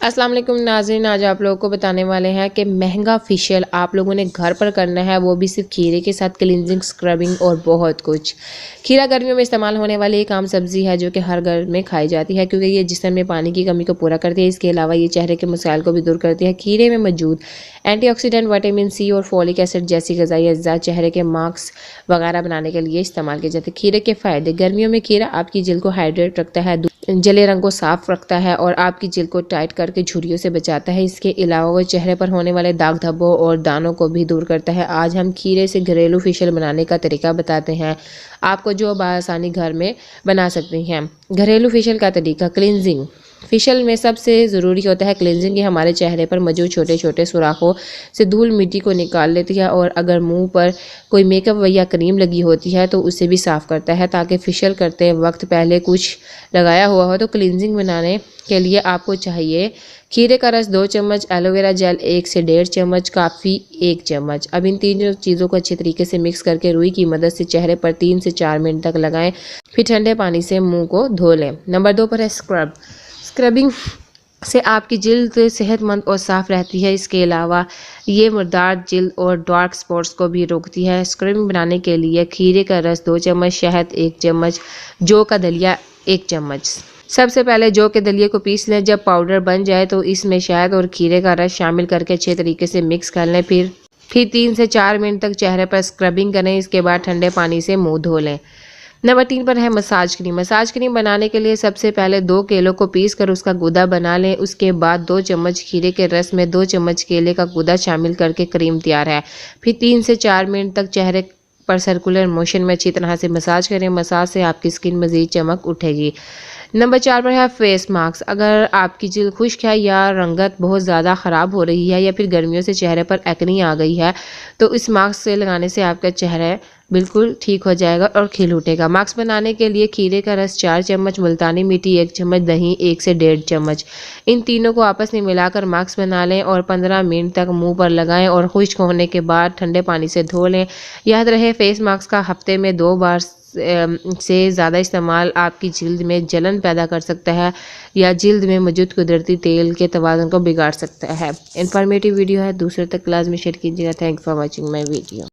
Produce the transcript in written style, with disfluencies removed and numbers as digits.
अस्सलाम वालेकुम नाज़रीन, आज आप लोगों को बताने वाले हैं कि महंगा फेशियल आप लोगों ने घर पर करना है, वो भी सिर्फ खीरे के साथ क्लींजिंग, स्क्रबिंग और बहुत कुछ। खीरा गर्मियों में इस्तेमाल होने वाली एक आम सब्ज़ी है जो कि हर घर में खाई जाती है क्योंकि ये जिस्म में पानी की कमी को पूरा करती है। इसके अलावा ये चेहरे के मसाइल को भी दूर करती है। खीरे में मौजूद एंटीऑक्सीडेंट, विटामिन सी और फोलिक एसिड जैसी ग़िज़ाई अज्जा चेहरे के मास्क वगैरह बनाने के लिए इस्तेमाल किए जाते हैं। खीरे के फ़ायदे: गर्मियों में खीरा आपकी जल्द को हाइड्रेट रखता है, जले रंग को साफ रखता है और आपकी जल्द को टाइट करके झुर्रियों से बचाता है। इसके अलावा वो चेहरे पर होने वाले दाग धब्बों और दानों को भी दूर करता है। आज हम खीरे से घरेलू फेशियल बनाने का तरीका बताते हैं आपको, जो बआसानी घर में बना सकते हैं। घरेलू फेशियल का तरीका: क्लींजिंग। फेशियल में सबसे ज़रूरी होता है क्लींजिंग। ये हमारे चेहरे पर मौजूद छोटे छोटे सुराखों से धूल मिट्टी को निकाल लेती है और अगर मुंह पर कोई मेकअप या क्रीम लगी होती है तो उसे भी साफ़ करता है ताकि फेशियल करते वक्त पहले कुछ लगाया हुआ हो। तो क्लींजिंग बनाने के लिए आपको चाहिए खीरे का रस 2 चम्मच, एलोवेरा जेल 1 से 1.5 चम्मच, काफ़ी 1 चम्मच। अब इन तीनों चीज़ों को अच्छे तरीके से मिक्स करके रुई की मदद से चेहरे पर 3 से 4 मिनट तक लगाएं, फिर ठंडे पानी से मुंह को धो लें। नंबर 2 पर है स्क्रब। स्क्रबिंग से आपकी जिल्द सेहतमंद और साफ़ रहती है। इसके अलावा ये मुर्दार जिल्द और डार्क स्पॉट्स को भी रोकती है। स्क्रबिंग बनाने के लिए खीरे का रस 2 चम्मच, शहद 1 चम्मच, जौ का दलिया 1 चम्मच। सबसे पहले जौ के दलिये को पीस लें। जब पाउडर बन जाए तो इसमें शहद और खीरे का रस शामिल करके अच्छे तरीके से मिक्स कर लें। फिर 3 से 4 मिनट तक चेहरे पर स्क्रबिंग करें। इसके बाद ठंडे पानी से मुंह धो लें। नंबर 3 पर है मसाज क्रीम। मसाज क्रीम बनाने के लिए सबसे पहले 2 केलों को पीस कर उसका गूदा बना लें। उसके बाद 2 चम्मच खीरे के रस में 2 चम्मच केले का गूदा शामिल करके क्रीम तैयार है। फिर 3 से 4 मिनट तक चेहरे पर सर्कुलर मोशन में अच्छी तरह से मसाज करें। मसाज से आपकी स्किन मज़ीद चमक उठेगी। नंबर 4 पर है फेस मास्क। अगर आपकी जिल्द खुश्क है या रंगत बहुत ज़्यादा ख़राब हो रही है या फिर गर्मियों से चेहरे पर एक्नी आ गई है तो इस मास्क से लगाने से आपका चेहरा बिल्कुल ठीक हो जाएगा और खिल उठेगा। मास्क बनाने के लिए खीरे का रस 4 चम्मच, मुल्तानी मिट्टी 1 चम्मच, दही 1 से 1.5 चम्मच। इन तीनों को आपस में मिलाकर मास्क बना लें और 15 मिनट तक मुंह पर लगाएं और खुश्क होने के बाद ठंडे पानी से धो लें। याद रहे, फेस मास्क का हफ्ते में 2 बार से ज़्यादा इस्तेमाल आपकी जिल्द में जलन पैदा कर सकता है या जिल्द में मौजूद कुदरती तेल के तवाज़ुन को बिगाड़ सकता है। इन्फॉर्मेटिव वीडियो है, दूसरे तक लाजमी शेयर कीजिएगा। Thank for watching my video.